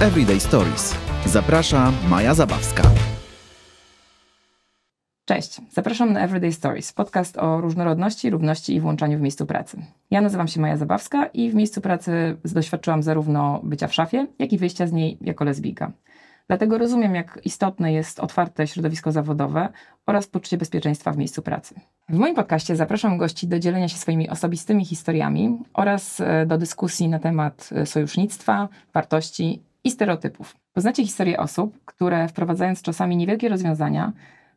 Everyday Stories. Zaprasza Maja Zabawska. Cześć, zapraszam na Everyday Stories, podcast o różnorodności, równości i włączaniu w miejscu pracy. Ja nazywam się Maja Zabawska i w miejscu pracy doświadczyłam zarówno bycia w szafie, jak i wyjścia z niej jako lesbijka. Dlatego rozumiem, jak istotne jest otwarte środowisko zawodowe oraz poczucie bezpieczeństwa w miejscu pracy. W moim podcaście zapraszam gości do dzielenia się swoimi osobistymi historiami oraz do dyskusji na temat sojusznictwa, wartości i stereotypów. Poznacie historię osób, które wprowadzając czasami niewielkie rozwiązania,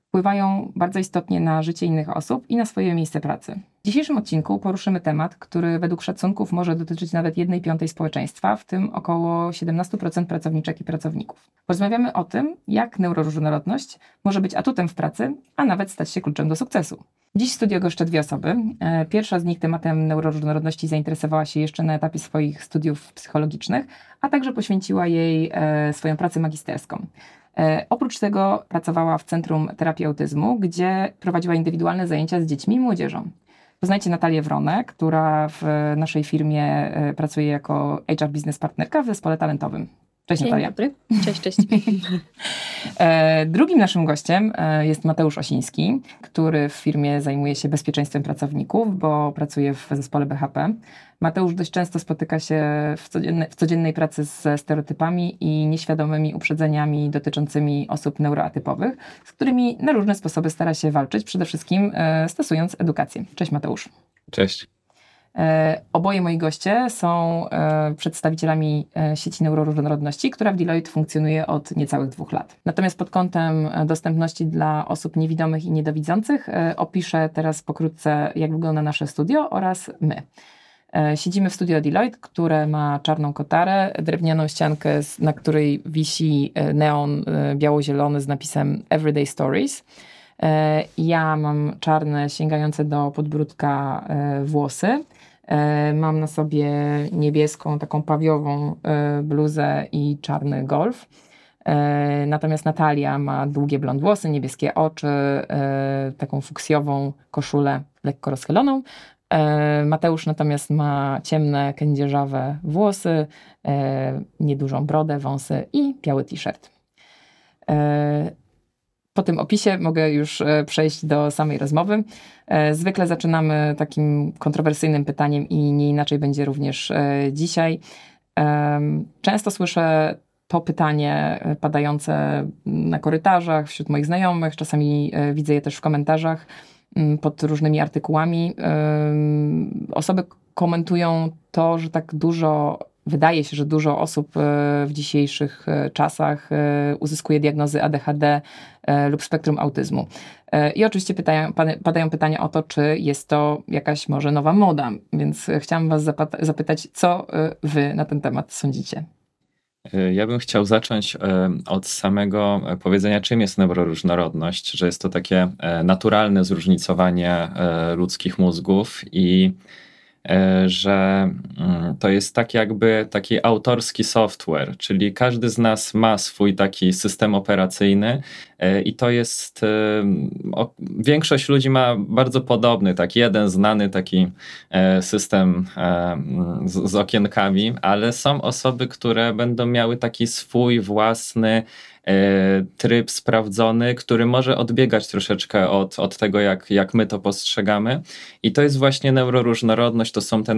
wpływają bardzo istotnie na życie innych osób i na swoje miejsce pracy. W dzisiejszym odcinku poruszymy temat, który według szacunków może dotyczyć nawet 1/5 społeczeństwa, w tym około 17% pracowniczek i pracowników. Porozmawiamy o tym, jak neuroróżnorodność może być atutem w pracy, a nawet stać się kluczem do sukcesu. Dziś w studio goszczę dwie osoby. Pierwsza z nich tematem neuroróżnorodności zainteresowała się jeszcze na etapie swoich studiów psychologicznych, a także poświęciła jej swoją pracę magisterską. Oprócz tego pracowała w Centrum Terapii Autyzmu, gdzie prowadziła indywidualne zajęcia z dziećmi i młodzieżą. Poznajcie Natalię Wronę, która w naszej firmie pracuje jako HR Business Partnerka w zespole talentowym. Cześć Natalia. Dzień dobry. Cześć. Drugim naszym gościem jest Mateusz Osiński, który w firmie zajmuje się bezpieczeństwem pracowników, bo pracuje w zespole BHP. Mateusz dość często spotyka się w codziennej pracy ze stereotypami i nieświadomymi uprzedzeniami dotyczącymi osób neuroatypowych, z którymi na różne sposoby stara się walczyć, przede wszystkim stosując edukację. Cześć Mateusz. Cześć. Oboje moi goście są przedstawicielami sieci neuroróżnorodności, która w Deloitte funkcjonuje od niecałych 2 lat. Natomiast pod kątem dostępności dla osób niewidomych i niedowidzących opiszę teraz pokrótce, jak wygląda nasze studio oraz my. Siedzimy w studio Deloitte, które ma czarną kotarę, drewnianą ściankę, na której wisi neon biało-zielony z napisem Everyday Stories. Ja mam czarne, sięgające do podbródka włosy. Mam na sobie niebieską, taką pawiową bluzę i czarny golf. Natomiast Natalia ma długie blond włosy, niebieskie oczy, taką fuksjową koszulę lekko rozchyloną. Mateusz natomiast ma ciemne, kędzierzawe włosy, niedużą brodę, wąsy i biały t-shirt. Po tym opisie mogę już przejść do samej rozmowy. Zwykle zaczynamy takim kontrowersyjnym pytaniem i nie inaczej będzie również dzisiaj. Często słyszę to pytanie padające na korytarzach, wśród moich znajomych, czasami widzę je też w komentarzach pod różnymi artykułami. Osoby komentują to, że tak dużo, wydaje się, że dużo osób w dzisiejszych czasach uzyskuje diagnozy ADHD lub spektrum autyzmu. I oczywiście padają pytania o to, czy jest to jakaś może nowa moda. Więc chciałam was zapytać, co wy na ten temat sądzicie? Ja bym chciał zacząć od samego powiedzenia, czym jest neuroróżnorodność, że jest to takie naturalne zróżnicowanie ludzkich mózgów i że to jest tak jakby taki autorski software, czyli każdy z nas ma swój taki system operacyjny i to jest, większość ludzi ma bardzo podobny, taki jeden znany taki system z okienkami, ale są osoby, które będą miały taki swój własny tryb sprawdzony, który może odbiegać troszeczkę od tego, jak my to postrzegamy. I to jest właśnie neuroróżnorodność, to są te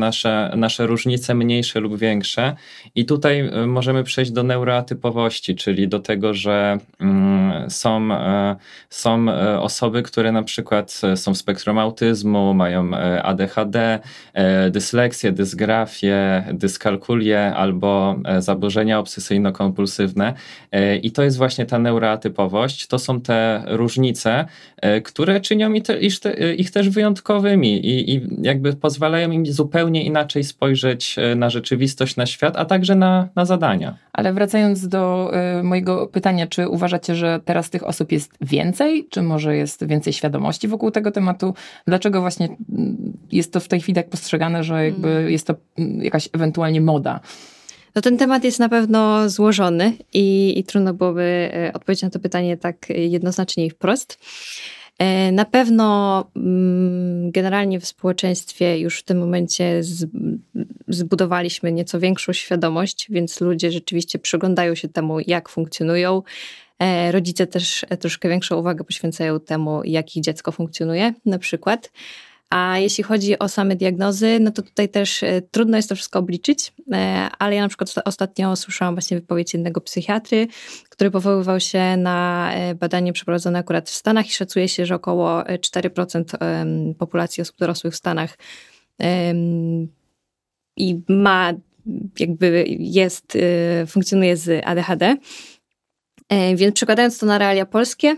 nasze różnice mniejsze lub większe. I tutaj możemy przejść do neuroatypowości, czyli do tego, że są osoby, które na przykład są w spektrum autyzmu, mają ADHD, dysleksję, dysgrafię, dyskalkulię albo zaburzenia obsesyjno-kompulsywne. I to jest właśnie ta neuroatypowość. To są te różnice, które czynią ich też wyjątkowymi i jakby pozwalają im zupełnie inaczej spojrzeć na rzeczywistość, na świat, a także na zadania. Ale wracając do mojego pytania, czy uważacie, że teraz tych osób jest więcej? Czy może jest więcej świadomości wokół tego tematu? Dlaczego właśnie jest to w tej chwili tak postrzegane, że jakby jest to jakaś ewentualnie moda? No ten temat jest na pewno złożony i trudno byłoby odpowiedzieć na to pytanie tak jednoznacznie i wprost. Na pewno generalnie w społeczeństwie już w tym momencie zbudowaliśmy nieco większą świadomość, więc ludzie rzeczywiście przyglądają się temu, jak funkcjonują. Rodzice też troszkę większą uwagę poświęcają temu, jak ich dziecko funkcjonuje, na przykład. A jeśli chodzi o same diagnozy, no to tutaj też trudno jest to wszystko obliczyć, ale ja na przykład ostatnio słyszałam właśnie wypowiedź jednego psychiatry, który powoływał się na badanie przeprowadzone akurat w Stanach i szacuje się, że około 4% populacji osób dorosłych w Stanach i funkcjonuje z ADHD. Więc przekładając to na realia polskie,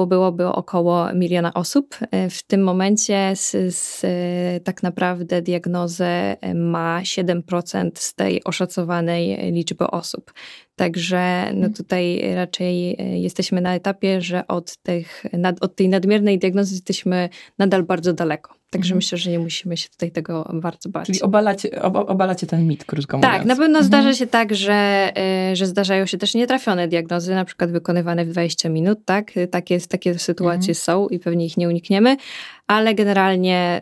byłoby około 1 miliona osób. W tym momencie tak naprawdę diagnozę ma 7% z tej oszacowanej liczby osób. Także no tutaj raczej jesteśmy na etapie, że od tej nadmiernej diagnozy jesteśmy nadal bardzo daleko. Także myślę, że nie musimy się tutaj tego bardzo bać. Czyli obalacie ten mit, krótko mówiąc. Tak, na pewno zdarza się tak, że zdarzają się też nietrafione diagnozy, na przykład wykonywane w 20 minut, tak? Takie sytuacje są i pewnie ich nie unikniemy, ale generalnie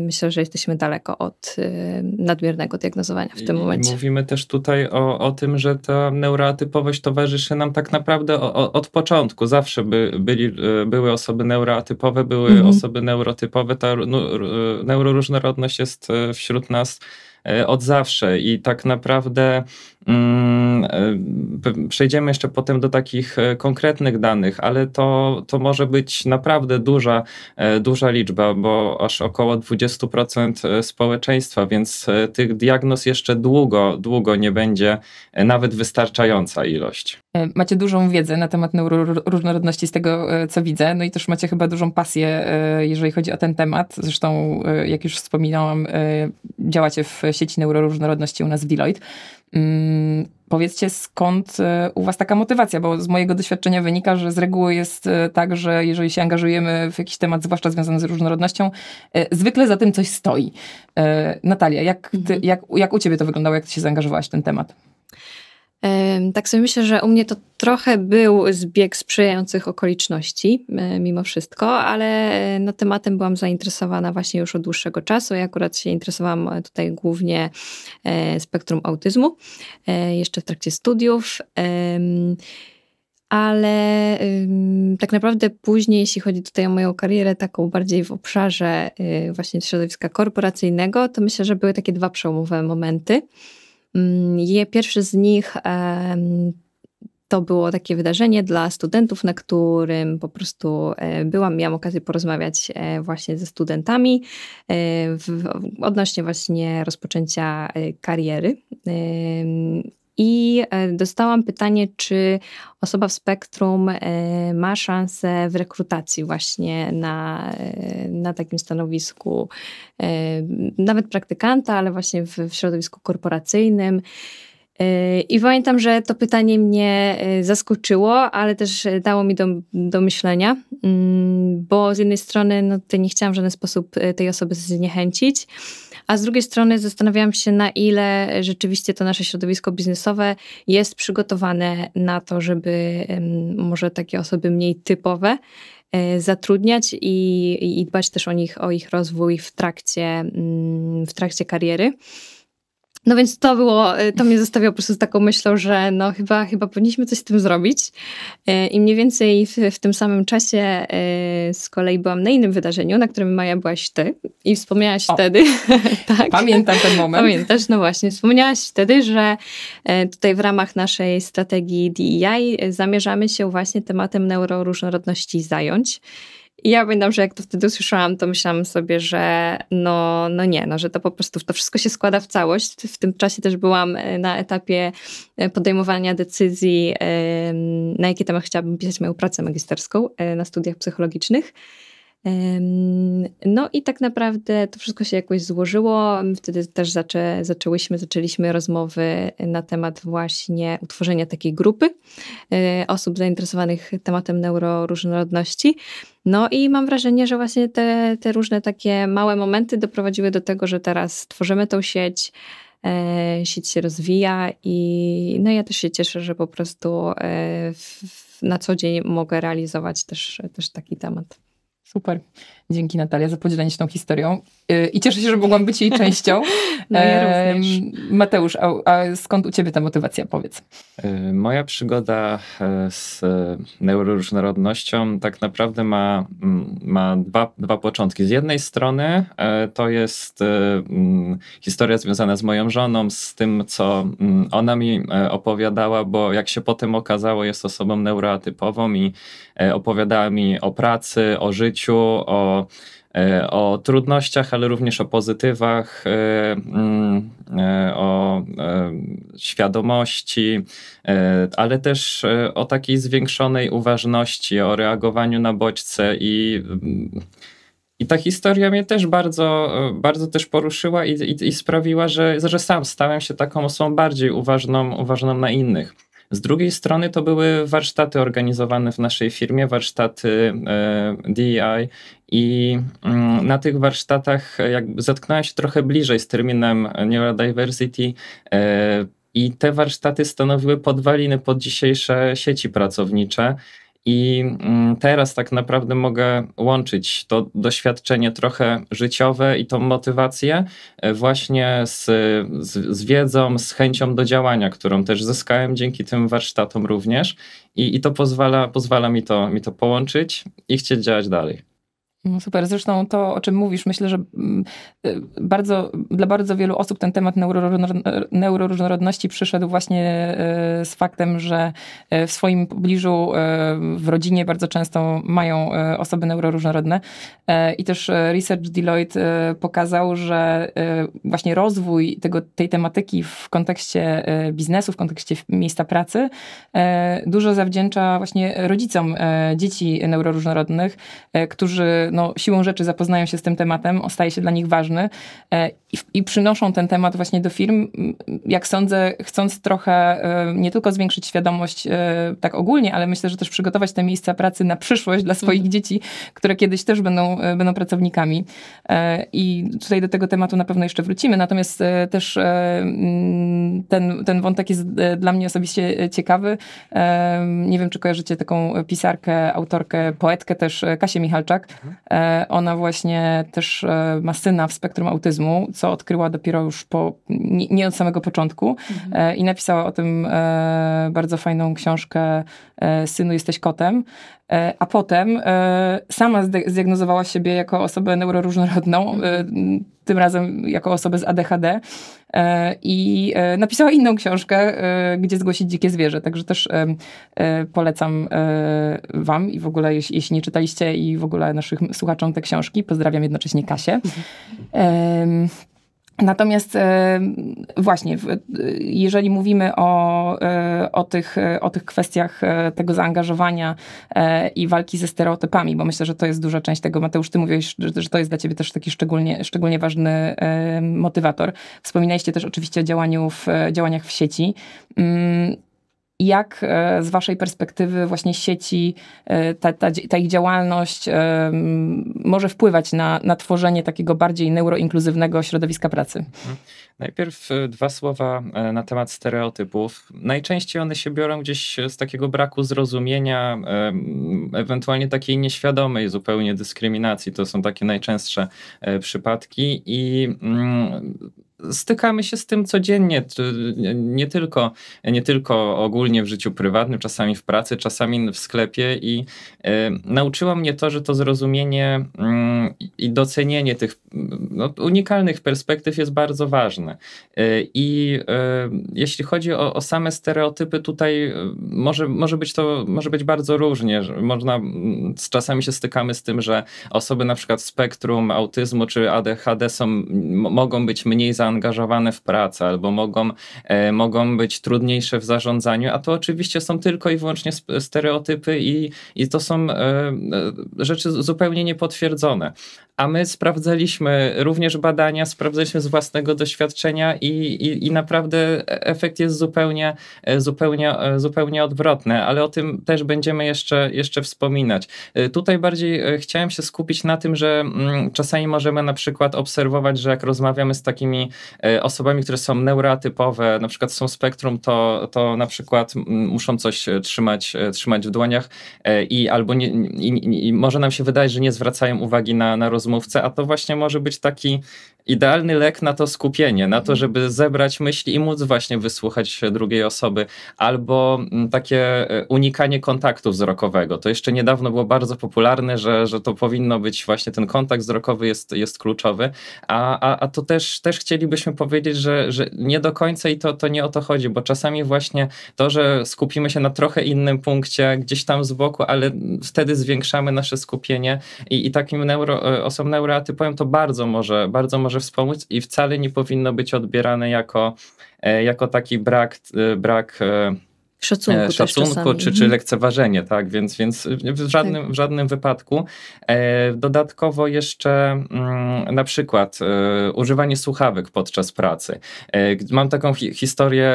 myślę, że jesteśmy daleko od nadmiernego diagnozowania w tym momencie. Mówimy też tutaj o tym, że ta neuroatypowość towarzyszy nam tak naprawdę od początku. Zawsze były osoby neuroatypowe, były osoby neurotypowe. Ta neuroróżnorodność jest wśród nas od zawsze i tak naprawdę przejdziemy jeszcze potem do takich konkretnych danych, ale to może być naprawdę duża liczba, bo aż około 20% społeczeństwa, więc tych diagnoz jeszcze długo nie będzie nawet wystarczająca ilość. Macie dużą wiedzę na temat neuroróżnorodności z tego, co widzę, no i też macie chyba dużą pasję, jeżeli chodzi o ten temat. Zresztą, jak już wspominałam, działacie w sieci neuroróżnorodności u nas w Deloitte. Powiedzcie, skąd u was taka motywacja, bo z mojego doświadczenia wynika, że z reguły jest tak, że jeżeli się angażujemy w jakiś temat, zwłaszcza związany z różnorodnością, zwykle za tym coś stoi. Natalia, jak u ciebie to wyglądało, jak ty się zaangażowałaś w ten temat? Tak sobie myślę, że u mnie to trochę był zbieg sprzyjających okoliczności mimo wszystko, ale no, tematem byłam zainteresowana właśnie już od dłuższego czasu. Ja akurat się interesowałam tutaj głównie spektrum autyzmu, jeszcze w trakcie studiów. Ale tak naprawdę później, jeśli chodzi tutaj o moją karierę taką bardziej w obszarze właśnie środowiska korporacyjnego, to myślę, że były takie 2 przełomowe momenty. Pierwszy z nich to było takie wydarzenie dla studentów, na którym po prostu miałam okazję porozmawiać właśnie ze studentami odnośnie właśnie rozpoczęcia kariery. I dostałam pytanie, czy osoba w spektrum ma szansę w rekrutacji właśnie na takim stanowisku, nawet praktykanta, ale właśnie w środowisku korporacyjnym. I pamiętam, że to pytanie mnie zaskoczyło, ale też dało mi do myślenia, bo z jednej strony no, tutaj nie chciałam w żaden sposób tej osoby zniechęcić, a z drugiej strony zastanawiałam się, na ile rzeczywiście to nasze środowisko biznesowe jest przygotowane na to, żeby może takie osoby mniej typowe zatrudniać i dbać też o ich rozwój w trakcie kariery. No więc to mnie zostawiało po prostu z taką myślą, że no chyba powinniśmy coś z tym zrobić. I mniej więcej w tym samym czasie z kolei byłam na innym wydarzeniu, na którym, Maja, byłaś ty i wspomniałaś wtedy. Tak, pamiętam ten moment. Pamiętasz, no właśnie. Wspomniałaś wtedy, że tutaj w ramach naszej strategii DEI zamierzamy się właśnie tematem neuroróżnorodności zająć. I ja pamiętam, że jak to wtedy usłyszałam, to myślałam sobie, że że to po prostu to wszystko się składa w całość. W tym czasie też byłam na etapie podejmowania decyzji, na jaki temat chciałabym pisać moją pracę magisterską na studiach psychologicznych. No i tak naprawdę to wszystko się jakoś złożyło. Wtedy też zaczęliśmy rozmowy na temat właśnie utworzenia takiej grupy osób zainteresowanych tematem neuroróżnorodności. No i mam wrażenie, że właśnie te różne takie małe momenty doprowadziły do tego, że teraz tworzymy tą sieć. Sieć się rozwija i no ja też się cieszę, że po prostu na co dzień mogę realizować też taki temat. Super. Dzięki, Natalia, za podzielenie się tą historią. I cieszę się, że mogłam być jej częścią. No ja również. Mateusz, a skąd u ciebie ta motywacja? Powiedz. Moja przygoda z neuroróżnorodnością tak naprawdę ma dwa początki. Z jednej strony to jest historia związana z moją żoną, z tym, co ona mi opowiadała, bo jak się potem okazało, jest osobą neuroatypową i opowiadała mi o pracy, o życiu, o trudnościach, ale również o pozytywach, o świadomości, ale też o takiej zwiększonej uważności, o reagowaniu na bodźce i ta historia mnie też bardzo, bardzo też poruszyła i sprawiła, że sam stałem się taką osobą bardziej uważną na innych. Z drugiej strony to były warsztaty organizowane w naszej firmie, warsztaty DEI i na tych warsztatach jakby zetknąłem się trochę bliżej z terminem neurodiversity i te warsztaty stanowiły podwaliny pod dzisiejsze sieci pracownicze. I teraz tak naprawdę mogę łączyć to doświadczenie trochę życiowe i tą motywację właśnie z wiedzą, z chęcią do działania, którą też zyskałem dzięki tym warsztatom również. I to pozwala mi to połączyć i chcieć działać dalej. No super. Zresztą to, o czym mówisz, myślę, że dla bardzo wielu osób ten temat neuroróżnorodności przyszedł właśnie z faktem, że w swoim pobliżu, w rodzinie bardzo często mają osoby neuroróżnorodne. I też research Deloitte pokazał, że właśnie rozwój tej tematyki w kontekście biznesu, w kontekście miejsca pracy dużo zawdzięcza właśnie rodzicom dzieci neuroróżnorodnych, którzy siłą rzeczy zapoznają się z tym tematem, staje się dla nich ważny i przynoszą ten temat właśnie do firm, jak sądzę, chcąc trochę nie tylko zwiększyć świadomość tak ogólnie, ale myślę, że też przygotować te miejsca pracy na przyszłość dla swoich dzieci, które kiedyś też będą pracownikami. I tutaj do tego tematu na pewno jeszcze wrócimy, natomiast też ten wątek jest dla mnie osobiście ciekawy. Nie wiem, czy kojarzycie taką pisarkę, autorkę, poetkę też, Kasię Michalczak. Ona właśnie też ma syna w spektrum autyzmu, co odkryła dopiero już nie od samego początku. I napisała o tym bardzo fajną książkę Synu, jesteś kotem. A potem sama zdiagnozowała siebie jako osobę neuroróżnorodną, tym razem jako osobę z ADHD. I napisała inną książkę, Gdzie zgłosić dzikie zwierzę. Także też polecam wam i w ogóle, jeśli nie czytaliście i w ogóle naszym słuchaczom te książki, pozdrawiam jednocześnie Kasię. Natomiast właśnie, jeżeli mówimy o tych kwestiach tego zaangażowania i walki ze stereotypami, bo myślę, że to jest duża część tego. Mateusz, ty mówiłeś, że to jest dla ciebie też taki szczególnie ważny motywator. Wspominaliście też oczywiście o działaniach w sieci. Jak z waszej perspektywy właśnie sieci, ta ich działalność może wpływać na tworzenie takiego bardziej neuroinkluzywnego środowiska pracy? Najpierw dwa słowa na temat stereotypów. Najczęściej one się biorą gdzieś z takiego braku zrozumienia, ewentualnie takiej nieświadomej zupełnie dyskryminacji. To są takie najczęstsze przypadki i stykamy się z tym codziennie, nie tylko ogólnie w życiu prywatnym, czasami w pracy, czasami w sklepie i nauczyło mnie to, że to zrozumienie i docenienie tych unikalnych perspektyw jest bardzo ważne. I jeśli chodzi o same stereotypy, tutaj może być bardzo różnie. Czasami się stykamy z tym, że osoby na przykład w spektrum autyzmu czy ADHD mogą być mniej zaangażowane w pracę albo mogą być trudniejsze w zarządzaniu, a to oczywiście są tylko i wyłącznie stereotypy i to są rzeczy zupełnie niepotwierdzone. A my sprawdzaliśmy również badania, sprawdzaliśmy z własnego doświadczenia i naprawdę efekt jest zupełnie odwrotny, ale o tym też będziemy jeszcze wspominać. Tutaj bardziej chciałem się skupić na tym, że czasami możemy na przykład obserwować, że jak rozmawiamy z takimi osobami, które są neuroatypowe, na przykład są spektrum, to na przykład muszą coś trzymać w dłoniach i może nam się wydaje, że nie zwracają uwagi na rozmówcę, a to właśnie może być taki idealny lek na to skupienie, na to, żeby zebrać myśli i móc właśnie wysłuchać drugiej osoby, albo takie unikanie kontaktu wzrokowego. To jeszcze niedawno było bardzo popularne, że to powinno być właśnie ten kontakt wzrokowy jest kluczowy, a to też chcielibyśmy powiedzieć, że nie do końca i to nie o to chodzi, bo czasami właśnie to, że skupimy się na trochę innym punkcie, gdzieś tam z boku, ale wtedy zwiększamy nasze skupienie i takim osobom neuroatypowym to bardzo może wspomóc i wcale nie powinno być odbierane jako taki brak szacunku czy lekceważenie, tak? Więc w żadnym wypadku. Dodatkowo jeszcze na przykład używanie słuchawek podczas pracy. Mam taką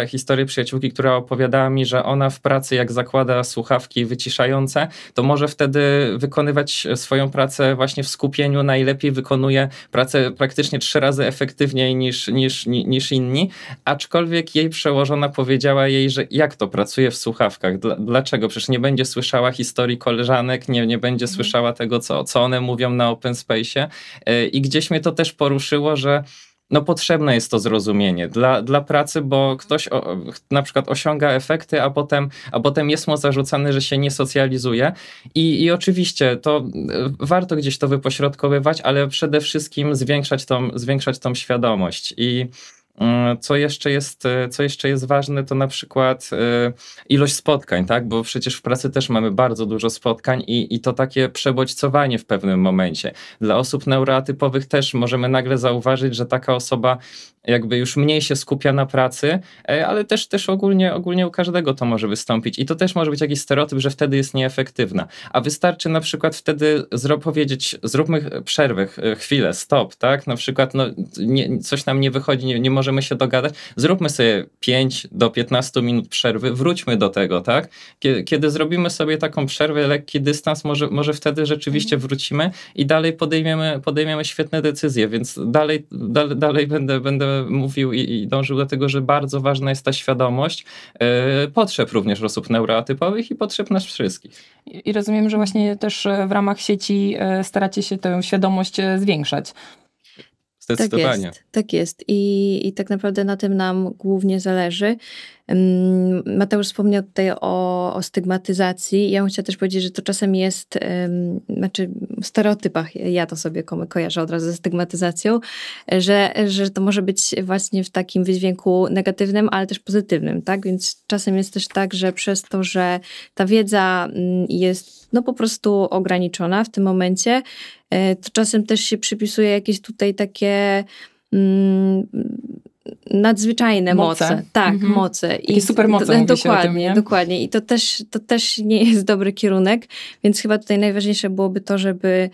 historię przyjaciółki, która opowiadała mi, że ona w pracy, jak zakłada słuchawki wyciszające, to może wtedy wykonywać swoją pracę właśnie w skupieniu, najlepiej wykonuje pracę praktycznie 3 razy efektywniej niż inni, aczkolwiek jej przełożona powiedziała jej, że jak to pracuje w słuchawkach. Dlaczego? Przecież nie będzie słyszała historii koleżanek, nie będzie słyszała tego, co one mówią na open space'ie. I gdzieś mnie to też poruszyło, że potrzebne jest to zrozumienie dla pracy, bo ktoś na przykład osiąga efekty, a potem jest mu zarzucane, że się nie socjalizuje. I oczywiście to warto gdzieś to wypośrodkowywać, ale przede wszystkim zwiększać tą świadomość. I co jeszcze jest ważne, to na przykład ilość spotkań, tak? Bo przecież w pracy też mamy bardzo dużo spotkań i to takie przebodźcowanie w pewnym momencie. Dla osób neuroatypowych też możemy nagle zauważyć, że taka osoba jakby już mniej się skupia na pracy, ale też ogólnie u każdego to może wystąpić. I to też może być jakiś stereotyp, że wtedy jest nieefektywna. A wystarczy na przykład wtedy powiedzieć, zróbmy przerwę, chwilę, stop, tak? Na przykład coś nam nie wychodzi, nie możemy się dogadać. Zróbmy sobie 5 do 15 minut przerwy, wróćmy do tego, tak? Kiedy zrobimy sobie taką przerwę, lekki dystans, może wtedy rzeczywiście wrócimy i dalej podejmiemy świetne decyzje, więc dalej będę mówił i dążył do tego, że bardzo ważna jest ta świadomość potrzeb również osób neuroatypowych i potrzeb nas wszystkich. I rozumiem, że właśnie też w ramach sieci staracie się tę świadomość zwiększać. Zdecydowanie. Tak jest. I tak naprawdę na tym nam głównie zależy. Mateusz wspomniał tutaj o stygmatyzacji. Ja bym chciała też powiedzieć, że to czasem jest, w stereotypach, ja to sobie kojarzę od razu ze stygmatyzacją, że to może być właśnie w takim wydźwięku negatywnym, ale też pozytywnym, tak? Więc czasem jest też tak, że przez to, że ta wiedza jest po prostu ograniczona w tym momencie, to czasem też się przypisuje jakieś tutaj takie nadzwyczajne moce. Tak, moce. I supermoce mówi się o tym, nie? Dokładnie. I to też nie jest dobry kierunek, więc chyba tutaj najważniejsze byłoby to, żeby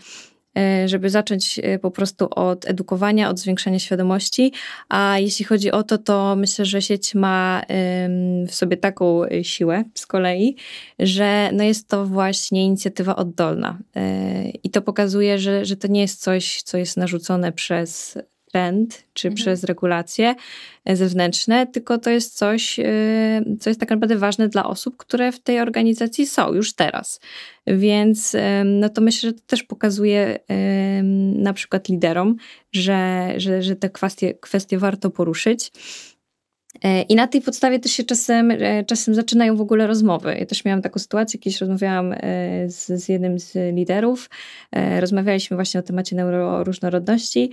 zacząć po prostu od edukowania, od zwiększania świadomości, a jeśli chodzi o to myślę, że sieć ma w sobie taką siłę z kolei, że jest to właśnie inicjatywa oddolna i to pokazuje, że to nie jest coś, co jest narzucone przez trend, czy przez regulacje zewnętrzne, tylko to jest coś, co jest tak naprawdę ważne dla osób, które w tej organizacji są już teraz. Więc to myślę, że to też pokazuje na przykład liderom, że te kwestie warto poruszyć. I na tej podstawie też się czasem zaczynają w ogóle rozmowy. Ja też miałam taką sytuację, kiedyś rozmawiałam z jednym z liderów, rozmawialiśmy właśnie o temacie neuroróżnorodności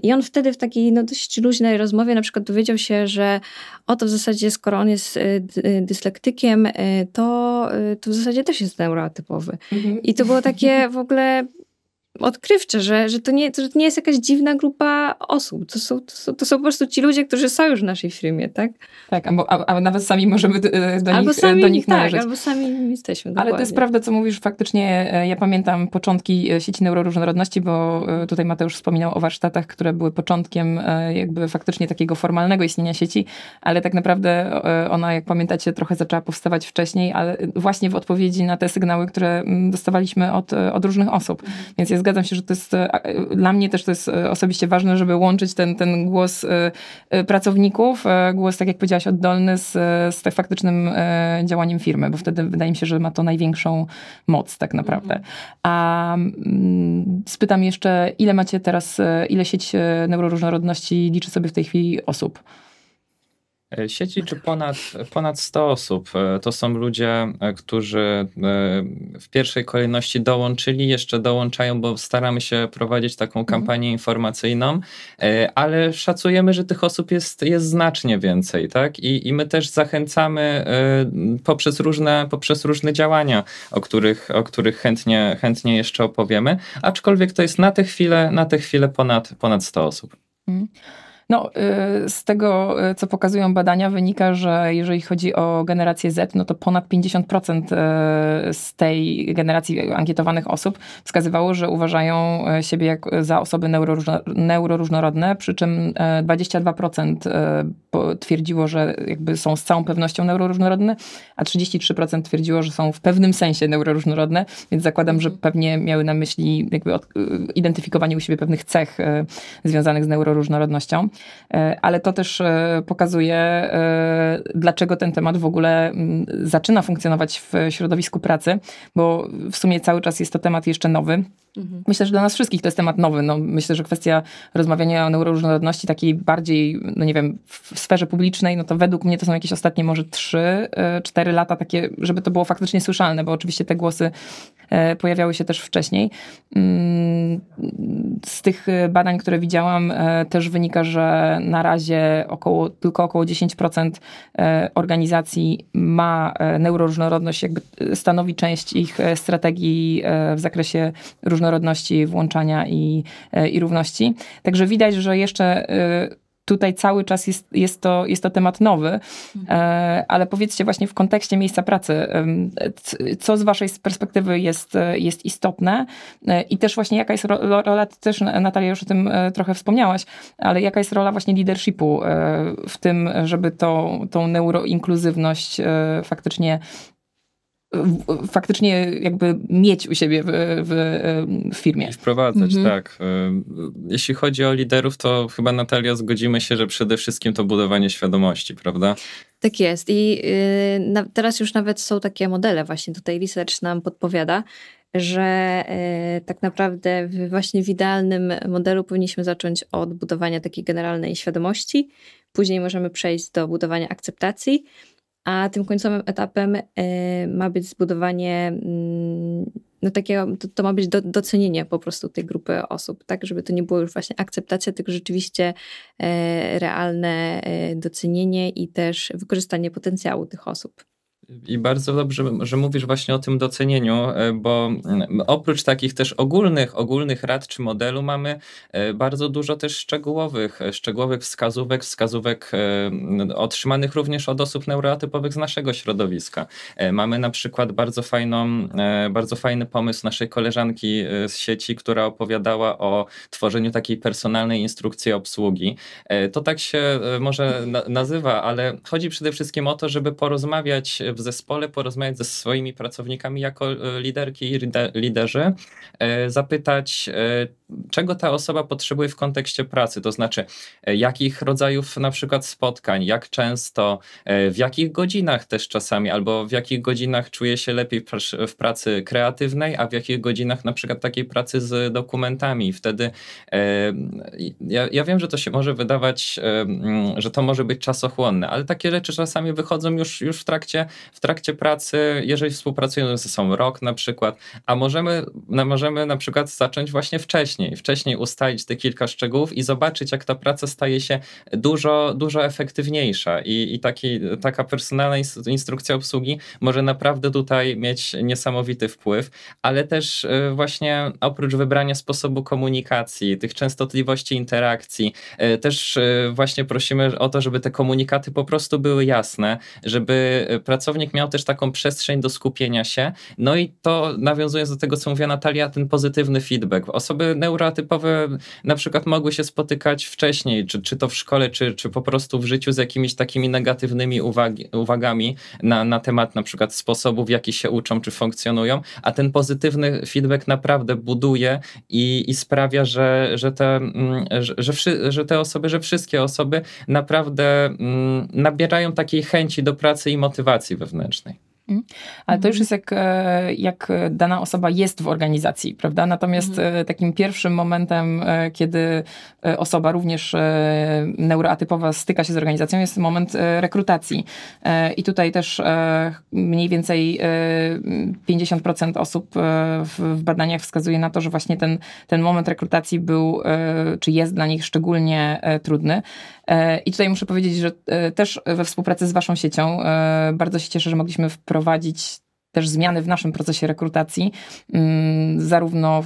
i on wtedy w takiej dość luźnej rozmowie na przykład dowiedział się, że w zasadzie skoro on jest dyslektykiem, to w zasadzie też jest neuroatypowy. I to było takie w ogóle odkrywcze, że to nie jest jakaś dziwna grupa osób. To są po prostu ci ludzie, którzy są już w naszej firmie, tak? Tak, a nawet sami możemy do nich należeć. Albo sami jesteśmy. Ale dokładnie. to jest prawda, co mówisz. Faktycznie ja pamiętam początki sieci neuroróżnorodności, bo tutaj Mateusz wspominał o warsztatach, które były początkiem jakby faktycznie takiego formalnego istnienia sieci, ale tak naprawdę ona, jak pamiętacie, trochę zaczęła powstawać wcześniej, ale właśnie w odpowiedzi na te sygnały, które dostawaliśmy od różnych osób. Więc jest zgadzam się, że to jest, dla mnie też to jest osobiście ważne, żeby łączyć ten głos pracowników, głos, tak jak powiedziałaś, oddolny z tym faktycznym działaniem firmy, bo wtedy wydaje mi się, że ma to największą moc tak naprawdę. A spytam jeszcze, ile sieć neuroróżnorodności liczy sobie w tej chwili osób? Sieć liczy ponad 100 osób. To są ludzie, którzy w pierwszej kolejności dołączyli, jeszcze dołączają, bo staramy się prowadzić taką kampanię informacyjną, ale szacujemy, że tych osób jest znacznie więcej, tak? I my też zachęcamy poprzez różne działania, o których chętnie jeszcze opowiemy, aczkolwiek to jest na tę chwilę ponad 100 osób. No, z tego, co pokazują badania, wynika, że jeżeli chodzi o generację Z, no to ponad 50% z tej generacji ankietowanych osób wskazywało, że uważają siebie za osoby neuroróżnorodne, przy czym 22% twierdziło, że jakby są z całą pewnością neuroróżnorodne, a 33% twierdziło, że są w pewnym sensie neuroróżnorodne, więc zakładam, że pewnie miały na myśli jakby identyfikowanie u siebie pewnych cech związanych z neuroróżnorodnością. Ale to też pokazuje, dlaczego ten temat w ogóle zaczyna funkcjonować w środowisku pracy, bo w sumie cały czas jest to temat jeszcze nowy. Myślę, że dla nas wszystkich to jest temat nowy. No, myślę, że kwestia rozmawiania o neuroróżnorodności takiej bardziej, no nie wiem, w sferze publicznej, no to według mnie to są jakieś ostatnie może 3-4 lata takie, żeby to było faktycznie słyszalne, bo oczywiście te głosy pojawiały się też wcześniej. Z tych badań, które widziałam, też wynika, że na razie tylko około 10% organizacji ma neuroróżnorodność, jakby stanowi część ich strategii w zakresie różnorodności, włączania i równości. Także widać, że jeszcze tutaj cały czas jest to temat nowy, ale powiedzcie właśnie w kontekście miejsca pracy, co z waszej perspektywy jest istotne i też właśnie jaka jest rola, też Natalia już o tym trochę wspomniałaś, ale jaka jest rola właśnie leadershipu w tym, żeby tą neuroinkluzywność faktycznie jakby mieć u siebie w firmie. I wprowadzać, tak. Jeśli chodzi o liderów, to chyba Natalia zgodzimy się, że przede wszystkim to budowanie świadomości, prawda? Tak jest i teraz już nawet są takie modele, właśnie tutaj research nam podpowiada, że tak naprawdę właśnie w idealnym modelu powinniśmy zacząć od budowania takiej generalnej świadomości, później możemy przejść do budowania akceptacji, a tym końcowym etapem ma być zbudowanie no takiego, to ma być docenienie po prostu tej grupy osób, tak, żeby to nie było już właśnie akceptacja, tylko rzeczywiście realne docenienie i też wykorzystanie potencjału tych osób. I bardzo dobrze, że mówisz właśnie o tym docenieniu, bo oprócz takich też ogólnych rad czy modelu mamy bardzo dużo też szczegółowych wskazówek otrzymanych również od osób neuroatypowych z naszego środowiska. Mamy na przykład bardzo fajny pomysł naszej koleżanki z sieci, która opowiadała o tworzeniu takiej personalnej instrukcji obsługi. To tak się może nazywa, ale chodzi przede wszystkim o to, żeby porozmawiać w zespole, porozmawiać ze swoimi pracownikami jako liderki i liderzy, zapytać, czego ta osoba potrzebuje w kontekście pracy, to znaczy jakich rodzajów na przykład spotkań, jak często, w jakich godzinach też czasami, albo w jakich godzinach czuje się lepiej w pracy kreatywnej, a w jakich godzinach na przykład takiej pracy z dokumentami. I wtedy ja wiem, że to się może wydawać, że to może być czasochłonne, ale takie rzeczy czasami wychodzą już w trakcie pracy, jeżeli współpracujemy ze sobą rok na przykład, a możemy na przykład zacząć właśnie wcześniej ustalić te kilka szczegółów i zobaczyć, jak ta praca staje się dużo efektywniejsza i taka personalna instrukcja obsługi może naprawdę tutaj mieć niesamowity wpływ, ale też właśnie oprócz wybrania sposobu komunikacji, tych częstotliwości interakcji, też właśnie prosimy o to, żeby te komunikaty po prostu były jasne, żeby pracownik miał też taką przestrzeń do skupienia się, no i to nawiązując do tego, co mówiła Natalia, ten pozytywny feedback. Osoby neuroatypowe na przykład mogły się spotykać wcześniej, czy to w szkole, czy po prostu w życiu z jakimiś takimi negatywnymi uwagami na temat na przykład sposobu, w jaki się uczą, czy funkcjonują, a ten pozytywny feedback naprawdę buduje i sprawia, że te osoby, że wszystkie osoby naprawdę nabierają takiej chęci do pracy i motywacji wewnętrznej. Ale to już jest jak dana osoba jest w organizacji, prawda? Natomiast takim pierwszym momentem, kiedy osoba również neuroatypowa styka się z organizacją, jest moment rekrutacji. I tutaj też mniej więcej 50% osób w badaniach wskazuje na to, że właśnie ten moment rekrutacji był, czy jest dla nich szczególnie trudny. I tutaj muszę powiedzieć, że też we współpracy z waszą siecią bardzo się cieszę, że mogliśmy wprowadzić też zmiany w naszym procesie rekrutacji, zarówno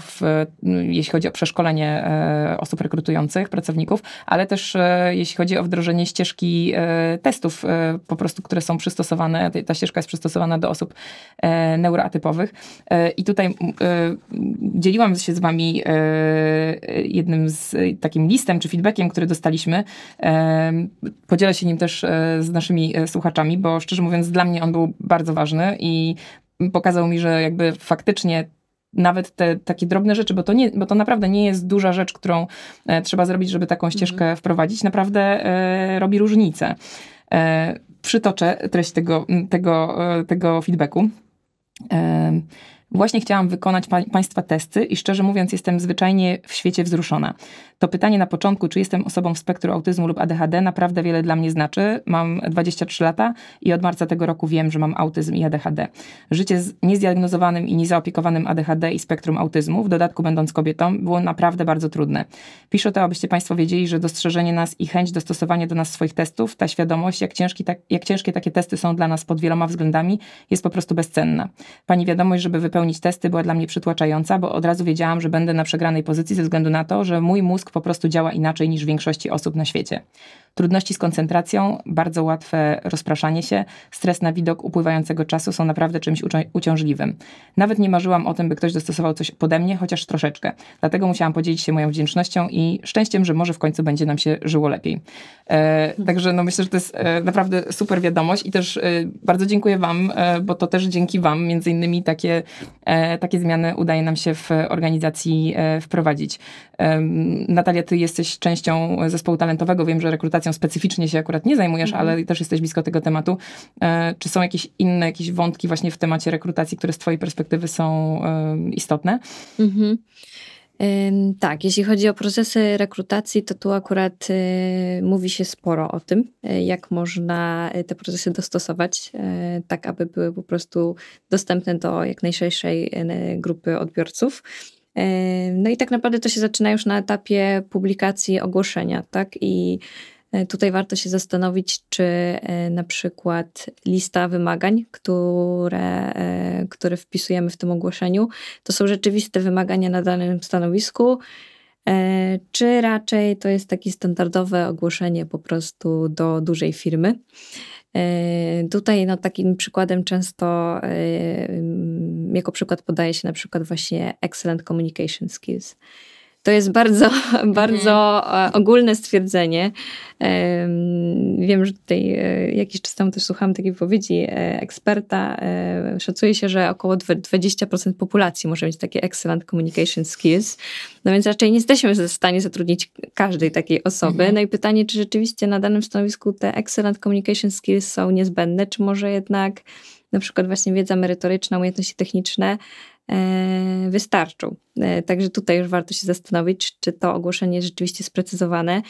jeśli chodzi o przeszkolenie osób rekrutujących, pracowników, ale też jeśli chodzi o wdrożenie ścieżki testów po prostu, które są przystosowane, ta ścieżka jest przystosowana do osób neuroatypowych. I tutaj dzieliłam się z wami takim listem czy feedbackiem, który dostaliśmy. Podzielę się nim też z naszymi słuchaczami, bo szczerze mówiąc dla mnie on był bardzo ważny i pokazał mi, że jakby faktycznie nawet te takie drobne rzeczy, bo to naprawdę nie jest duża rzecz, którą trzeba zrobić, żeby taką ścieżkę wprowadzić, naprawdę robi różnicę. Przytoczę treść tego feedbacku. Właśnie chciałam wykonać Państwa testy i szczerze mówiąc jestem zwyczajnie w świecie wzruszona. To pytanie na początku, czy jestem osobą w spektrum autyzmu lub ADHD, naprawdę wiele dla mnie znaczy. Mam 23 lata i od marca tego roku wiem, że mam autyzm i ADHD. Życie z niezdiagnozowanym i niezaopiekowanym ADHD i spektrum autyzmu, w dodatku będąc kobietą, było naprawdę bardzo trudne. Piszę to, abyście Państwo wiedzieli, że dostrzeżenie nas i chęć dostosowania do nas swoich testów, ta świadomość, jak ciężkie takie testy są dla nas pod wieloma względami, jest po prostu bezcenna. Pani wiadomość, żeby wypełnić testy, była dla mnie przytłaczająca, bo od razu wiedziałam, że będę na przegranej pozycji ze względu na to, że mój mózg po prostu działa inaczej niż większości osób na świecie. Trudności z koncentracją, bardzo łatwe rozpraszanie się, stres na widok upływającego czasu są naprawdę czymś uciążliwym. Nawet nie marzyłam o tym, by ktoś dostosował coś pode mnie, chociaż troszeczkę. Dlatego musiałam podzielić się moją wdzięcznością i szczęściem, że może w końcu będzie nam się żyło lepiej. Także myślę, że to jest naprawdę super wiadomość i też bardzo dziękuję wam, bo to też dzięki wam między innymi takie zmiany udaje nam się w organizacji wprowadzić. Natalia, ty jesteś częścią zespołu talentowego. Wiem, że rekrutacją specyficznie się akurat nie zajmujesz, ale też jesteś blisko tego tematu. Czy są jakieś inne wątki właśnie w temacie rekrutacji, które z twojej perspektywy są istotne? Tak, jeśli chodzi o procesy rekrutacji, to tu akurat mówi się sporo o tym, jak można te procesy dostosować, tak aby były po prostu dostępne do jak najszerszej grupy odbiorców. No i tak naprawdę to się zaczyna już na etapie publikacji ogłoszenia, tak? I tutaj warto się zastanowić, czy na przykład lista wymagań, które wpisujemy w tym ogłoszeniu, to są rzeczywiste wymagania na danym stanowisku, czy raczej to jest takie standardowe ogłoszenie po prostu do dużej firmy. Tutaj takim przykładem często jako przykład podaje się na przykład właśnie excellent communication skills. To jest bardzo, bardzo ogólne stwierdzenie. Wiem, że tutaj jakiś czas temu też słuchałam takiej wypowiedzi eksperta. Szacuje się, że około 20% populacji może mieć takie excellent communication skills. No więc raczej nie jesteśmy w stanie zatrudnić każdej takiej osoby. No i pytanie, czy rzeczywiście na danym stanowisku te excellent communication skills są niezbędne, czy może jednak na przykład właśnie wiedza merytoryczna, umiejętności techniczne wystarczą. Także tutaj już warto się zastanowić, czy to ogłoszenie jest rzeczywiście sprecyzowane,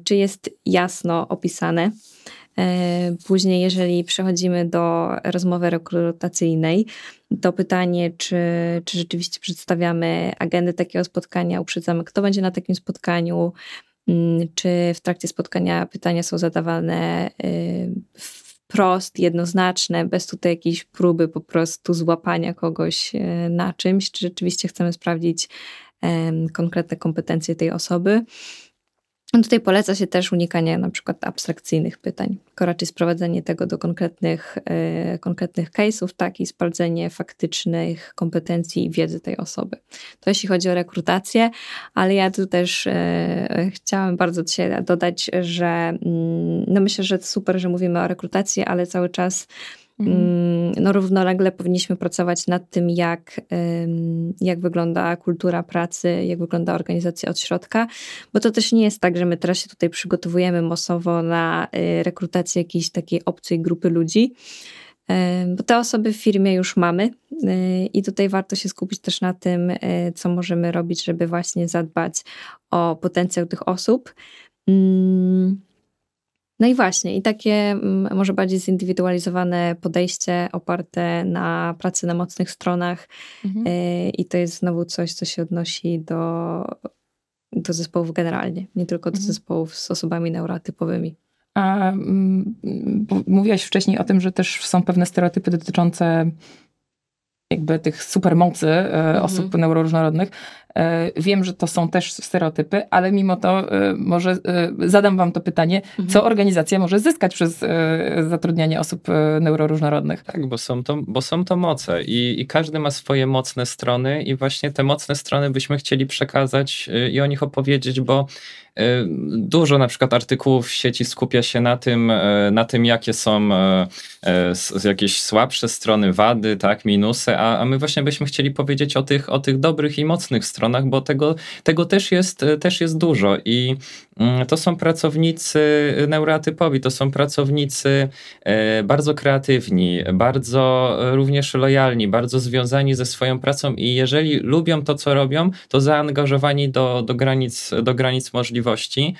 czy jest jasno opisane. Później, jeżeli przechodzimy do rozmowy rekrutacyjnej, to pytanie, czy rzeczywiście przedstawiamy agendę takiego spotkania, uprzedzamy, kto będzie na takim spotkaniu, czy w trakcie spotkania pytania są zadawane wprost, jednoznaczne, bez tutaj jakiejś próby po prostu złapania kogoś na czymś, czy rzeczywiście chcemy sprawdzić konkretne kompetencje tej osoby. Tutaj poleca się też unikanie na przykład abstrakcyjnych pytań, tylko raczej sprowadzenie tego do konkretnych case'ów, tak, i sprawdzenie faktycznych kompetencji i wiedzy tej osoby. To jeśli chodzi o rekrutację, ale ja tu też chciałam bardzo dzisiaj dodać, że no myślę, że to super, że mówimy o rekrutacji, ale cały czas no równolegle powinniśmy pracować nad tym, jak wygląda kultura pracy, jak wygląda organizacja od środka, bo to też nie jest tak, że my teraz się tutaj przygotowujemy masowo na rekrutację jakiejś takiej obcej grupy ludzi, bo te osoby w firmie już mamy i tutaj warto się skupić też na tym, co możemy robić, żeby właśnie zadbać o potencjał tych osób. No i właśnie, i takie może bardziej zindywidualizowane podejście oparte na pracy na mocnych stronach i to jest znowu coś, co się odnosi do zespołów generalnie, nie tylko do zespołów z osobami neuroatypowymi. A mówiłaś wcześniej o tym, że też są pewne stereotypy dotyczące jakby tych supermocy osób neuroróżnorodnych. Wiem, że to są też stereotypy, ale mimo to może zadam wam to pytanie, co organizacja może zyskać przez zatrudnianie osób neuroróżnorodnych? Tak, bo są to moce i każdy ma swoje mocne strony i właśnie te mocne strony byśmy chcieli przekazać i o nich opowiedzieć, bo dużo na przykład artykułów w sieci skupia się na tym jakie są jakieś słabsze strony, wady, tak, minusy, a my właśnie byśmy chcieli powiedzieć o tych dobrych i mocnych stronach, bo tego też jest dużo i to są pracownicy neuroatypowi, to są pracownicy bardzo kreatywni, bardzo również lojalni, bardzo związani ze swoją pracą i jeżeli lubią to, co robią, to zaangażowani do granic możliwości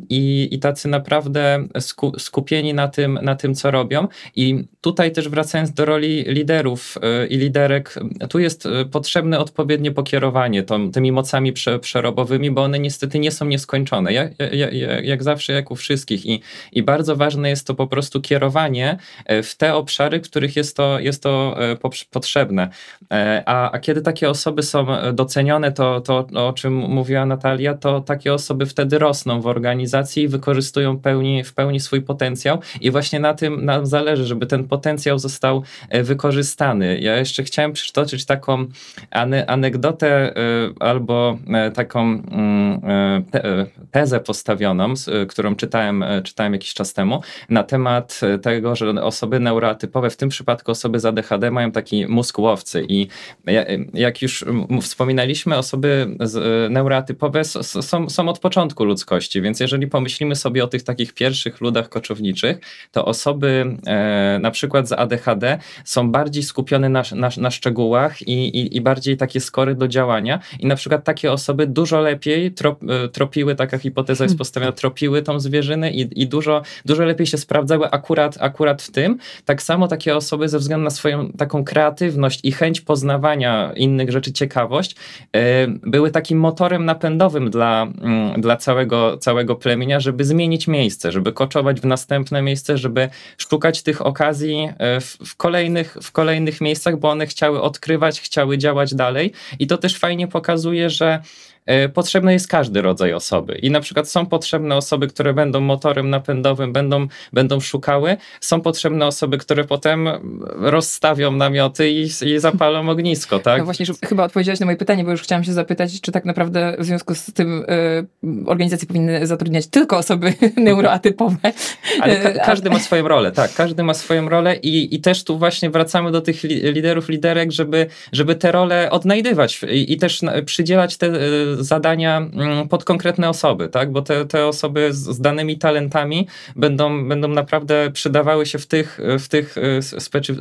i tacy naprawdę skupieni na tym, co robią. I tutaj też wracając do roli liderów i liderek, tu jest potrzebne odpowiednie pokierowanie tymi mocami przerobowymi, bo one niestety nie są nieskończone. Jak zawsze, jak u wszystkich. I bardzo ważne jest to po prostu kierowanie w te obszary, w których jest to potrzebne. A kiedy takie osoby są docenione, to o czym mówiła Natalia, to takie osoby wtedy rosną w organizacji i wykorzystują w pełni swój potencjał i właśnie na tym nam zależy, żeby ten potencjał został wykorzystany. Ja jeszcze chciałem przytoczyć taką anegdotę albo taką tezę postawioną, którą czytałem jakiś czas temu, na temat tego, że osoby neuroatypowe, w tym przypadku osoby z ADHD, mają taki mózg łowcy i jak już wspominaliśmy, osoby neuroatypowe są od początku ludzkości, więc jeżeli pomyślimy sobie o tych takich pierwszych ludach koczowniczych, to osoby na przykład z ADHD są bardziej skupione na szczegółach i bardziej takie skory do działania i na przykład takie osoby dużo lepiej tropiły, taka hipoteza jest postawiona, tropiły tą zwierzynę i dużo lepiej się sprawdzały akurat w tym. Tak samo takie osoby ze względu na swoją taką kreatywność i chęć poznawania innych rzeczy, ciekawość, były takim motorem napędowym dla całego plemienia, żeby zmienić miejsce, żeby koczować w następne miejsce, żeby szukać tych okazji w kolejnych miejscach, bo one chciały odkrywać, chciały działać dalej i to też fajnie pokazuje, że potrzebny jest każdy rodzaj osoby i na przykład są potrzebne osoby, które będą motorem napędowym, będą szukały, są potrzebne osoby, które potem rozstawią namioty i zapalą ognisko, tak? No właśnie, chyba odpowiedziałaś na moje pytanie, bo już chciałam się zapytać, czy tak naprawdę w związku z tym organizacje powinny zatrudniać tylko osoby neuroatypowe. Ale każdy ma swoją rolę, tak, każdy ma swoją rolę i też tu właśnie wracamy do tych liderów, liderek, żeby te role odnajdywać i też przydzielać te zadania pod konkretne osoby, tak? Bo te osoby z danymi talentami będą naprawdę przydawały się w tych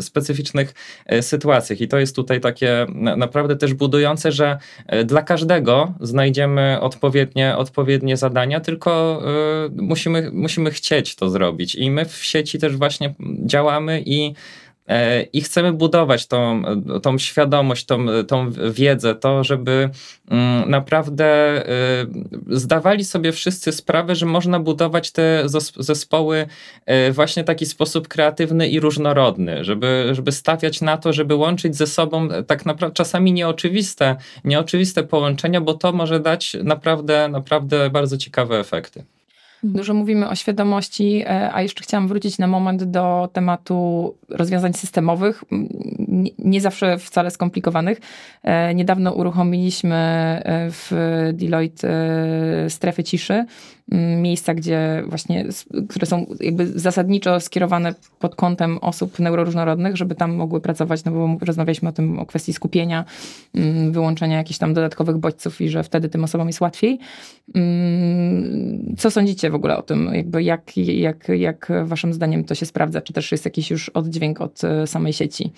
specyficznych sytuacjach. I to jest tutaj takie naprawdę też budujące, że dla każdego znajdziemy odpowiednie zadania, tylko musimy chcieć to zrobić. I my w sieci też właśnie działamy i i chcemy budować tą świadomość, tą wiedzę, to, żeby naprawdę zdawali sobie wszyscy sprawę, że można budować te zespoły właśnie w taki sposób kreatywny i różnorodny, żeby stawiać na to, żeby łączyć ze sobą tak naprawdę czasami nieoczywiste połączenia, bo to może dać naprawdę bardzo ciekawe efekty. Dużo mówimy o świadomości, a jeszcze chciałam wrócić na moment do tematu rozwiązań systemowych, nie zawsze wcale skomplikowanych. Niedawno uruchomiliśmy w Deloitte strefy ciszy, miejsca, które są jakby zasadniczo skierowane pod kątem osób neuroróżnorodnych, żeby tam mogły pracować, no bo rozmawialiśmy o kwestii skupienia, wyłączenia jakichś tam dodatkowych bodźców i że wtedy tym osobom jest łatwiej. Co sądzicie w ogóle o tym? Jakby jak waszym zdaniem to się sprawdza? Czy też jest jakiś już oddźwięk od samej sieci?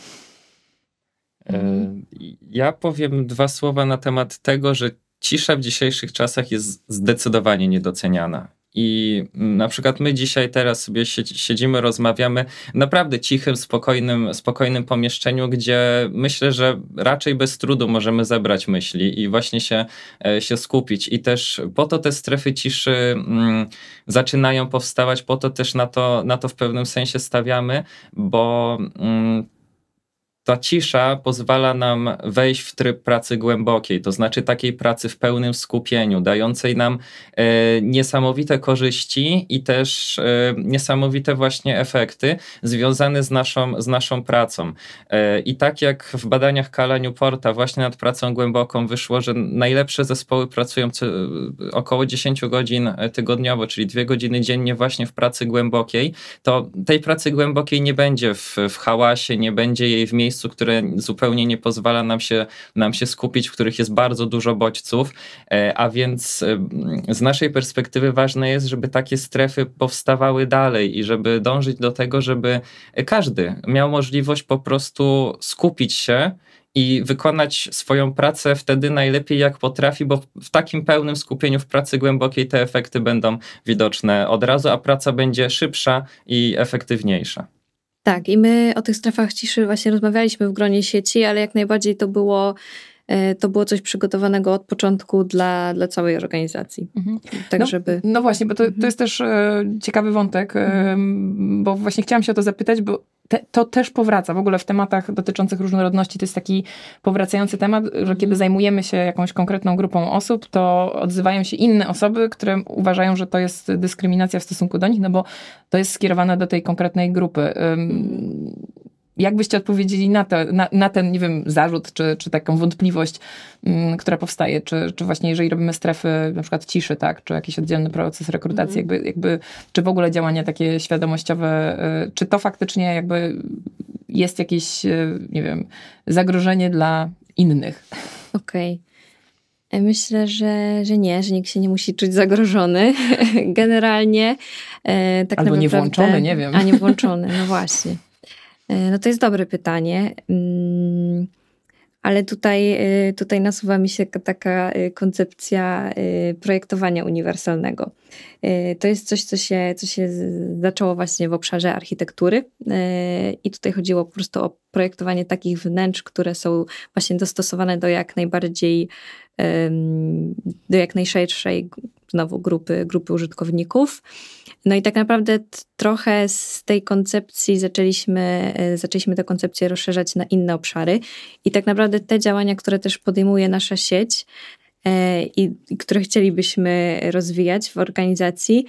Ja powiem 2 słowa na temat tego, że cisza w dzisiejszych czasach jest zdecydowanie niedoceniana. I na przykład my dzisiaj teraz sobie siedzimy, rozmawiamy w naprawdę cichym, spokojnym pomieszczeniu, gdzie myślę, że raczej bez trudu możemy zebrać myśli i właśnie się skupić. I też po to te strefy ciszy zaczynają powstawać, po to też na to w pewnym sensie stawiamy, bo ta cisza pozwala nam wejść w tryb pracy głębokiej, to znaczy takiej pracy w pełnym skupieniu, dającej nam niesamowite korzyści i też niesamowite właśnie efekty związane z naszą pracą. I tak jak w badaniach Cala Newporta właśnie nad pracą głęboką wyszło, że najlepsze zespoły pracują około 10 godzin tygodniowo, czyli 2 godziny dziennie właśnie w pracy głębokiej, to tej pracy głębokiej nie będzie w hałasie, nie będzie jej w miejscu, które zupełnie nie pozwala nam się skupić, w których jest bardzo dużo bodźców, a więc z naszej perspektywy ważne jest, żeby takie strefy powstawały dalej i żeby dążyć do tego, żeby każdy miał możliwość po prostu skupić się i wykonać swoją pracę wtedy najlepiej jak potrafi, bo w takim pełnym skupieniu w pracy głębokiej te efekty będą widoczne od razu, a praca będzie szybsza i efektywniejsza. Tak, i my o tych strefach ciszy właśnie rozmawialiśmy w gronie sieci, ale jak najbardziej to było coś przygotowanego od początku dla całej organizacji. Tak, żeby... No właśnie, bo to jest też ciekawy wątek, bo właśnie chciałam się o to zapytać, bo to też powraca w ogóle w tematach dotyczących różnorodności. To jest taki powracający temat, że kiedy zajmujemy się jakąś konkretną grupą osób, to odzywają się inne osoby, które uważają, że to jest dyskryminacja w stosunku do nich, no bo to jest skierowane do tej konkretnej grupy. Jak byście odpowiedzieli na ten, nie wiem, zarzut, czy taką wątpliwość, która powstaje? Czy właśnie jeżeli robimy strefy na przykład ciszy, tak? Czy jakiś oddzielny proces rekrutacji, czy w ogóle działania takie świadomościowe, czy to faktycznie jakby jest jakieś, nie wiem, zagrożenie dla innych? Okej. Myślę, że nie, że nikt się nie musi czuć zagrożony. Generalnie tak albo naprawdę... nie włączony, nie wiem. A nie włączony, no właśnie. No to jest dobre pytanie, ale tutaj nasuwa mi się taka koncepcja projektowania uniwersalnego. To jest coś, co się zaczęło właśnie w obszarze architektury i tutaj chodziło po prostu o projektowanie takich wnętrz, które są właśnie dostosowane do jak najszerszej znowu grupy użytkowników. No i tak naprawdę trochę z tej koncepcji zaczęliśmy tę koncepcję rozszerzać na inne obszary i tak naprawdę te działania, które też podejmuje nasza sieć i które chcielibyśmy rozwijać w organizacji,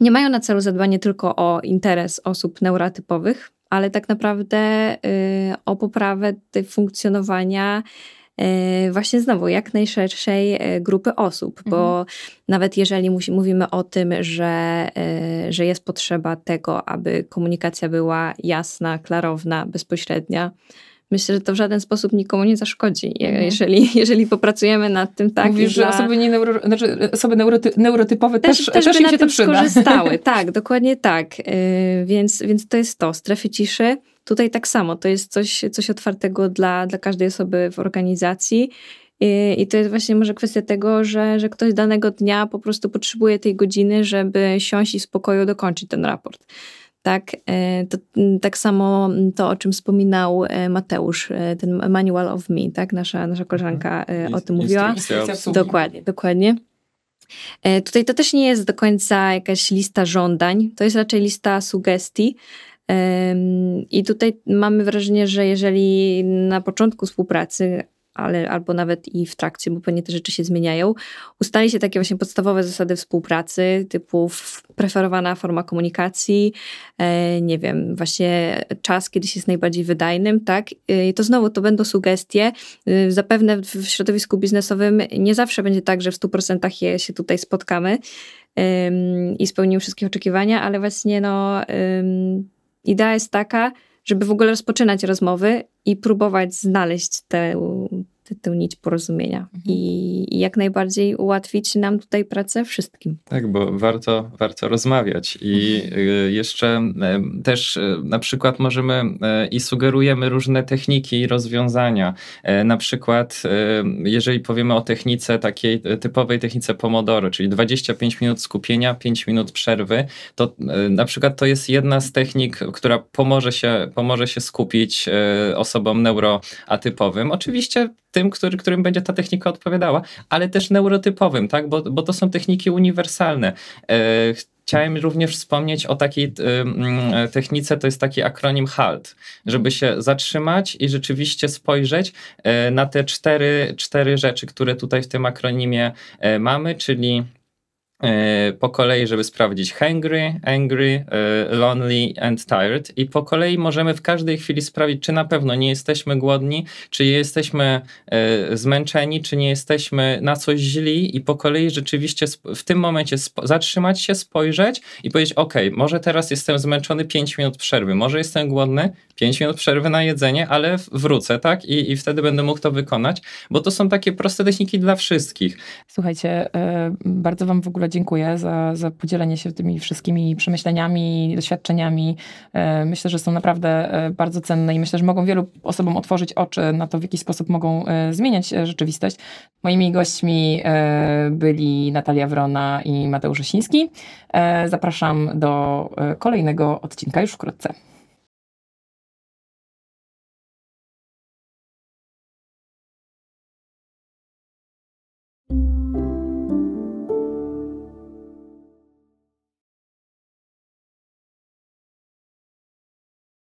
nie mają na celu zadbanie tylko o interes osób neurotypowych, ale tak naprawdę o poprawę funkcjonowania właśnie znowu jak najszerszej grupy osób, bo nawet jeżeli mówimy o tym, że jest potrzeba tego, aby komunikacja była jasna, klarowna, bezpośrednia, myślę, że to w żaden sposób nikomu nie zaszkodzi, jeżeli popracujemy nad tym tak. Mówisz, że osoby neurotypowe też by im na się tym to przyda. skorzystały. Tak, dokładnie tak. Więc to jest to. Strefy ciszy. Tutaj tak samo. To jest coś otwartego dla każdej osoby w organizacji. I to jest właśnie może kwestia tego, że ktoś danego dnia po prostu potrzebuje tej godziny, żeby siąść i w spokoju dokończyć ten raport. tak? To tak samo to, o czym wspominał Mateusz, ten Manual of Me, tak? Nasza koleżanka o tym mówiła. Dokładnie. Tutaj to też nie jest do końca jakaś lista żądań, to jest raczej lista sugestii. I tutaj mamy wrażenie, że jeżeli na początku współpracy, albo nawet i w trakcie, bo pewnie te rzeczy się zmieniają, ustali się takie właśnie podstawowe zasady współpracy, typu preferowana forma komunikacji, nie wiem, właśnie czas kiedyś jest najbardziej wydajnym, tak? I to znowu, to będą sugestie. Zapewne w środowisku biznesowym nie zawsze będzie tak, że w 100% się tutaj spotkamy i spełnimy wszystkie oczekiwania, ale właśnie idea jest taka, żeby w ogóle rozpoczynać rozmowy i próbować znaleźć tę nić porozumienia i jak najbardziej ułatwić nam tutaj pracę wszystkim. Tak, bo warto rozmawiać i jeszcze też na przykład możemy i sugerujemy różne techniki i rozwiązania. Na przykład jeżeli powiemy o technice takiej typowej technice Pomodoro, czyli 25 minut skupienia, 5 minut przerwy, to na przykład to jest jedna z technik, która pomoże się skupić osobom neuroatypowym. Oczywiście tym, którym będzie ta technika odpowiadała, ale też neurotypowym, tak? Bo to są techniki uniwersalne. Chciałem również wspomnieć o takiej technice, to jest taki akronim HALT, żeby się zatrzymać i rzeczywiście spojrzeć na te cztery rzeczy, które tutaj w tym akronimie mamy, czyli po kolei, żeby sprawdzić hangry, angry, lonely and tired i po kolei możemy w każdej chwili sprawdzić, czy na pewno nie jesteśmy głodni, czy jesteśmy zmęczeni, czy nie jesteśmy na coś źli i po kolei rzeczywiście w tym momencie zatrzymać się, spojrzeć i powiedzieć, może teraz jestem zmęczony, 5 minut przerwy, może jestem głodny, 5 minut przerwy na jedzenie, ale wrócę, tak? I wtedy będę mógł to wykonać, bo to są takie proste techniki dla wszystkich. Słuchajcie, bardzo wam w ogóle dziękuję za podzielenie się tymi wszystkimi przemyśleniami, doświadczeniami. Myślę, że są naprawdę bardzo cenne i myślę, że mogą wielu osobom otworzyć oczy na to, w jaki sposób mogą zmieniać rzeczywistość. Moimi gośćmi byli Natalia Wrona i Mateusz Osiński. Zapraszam do kolejnego odcinka już wkrótce.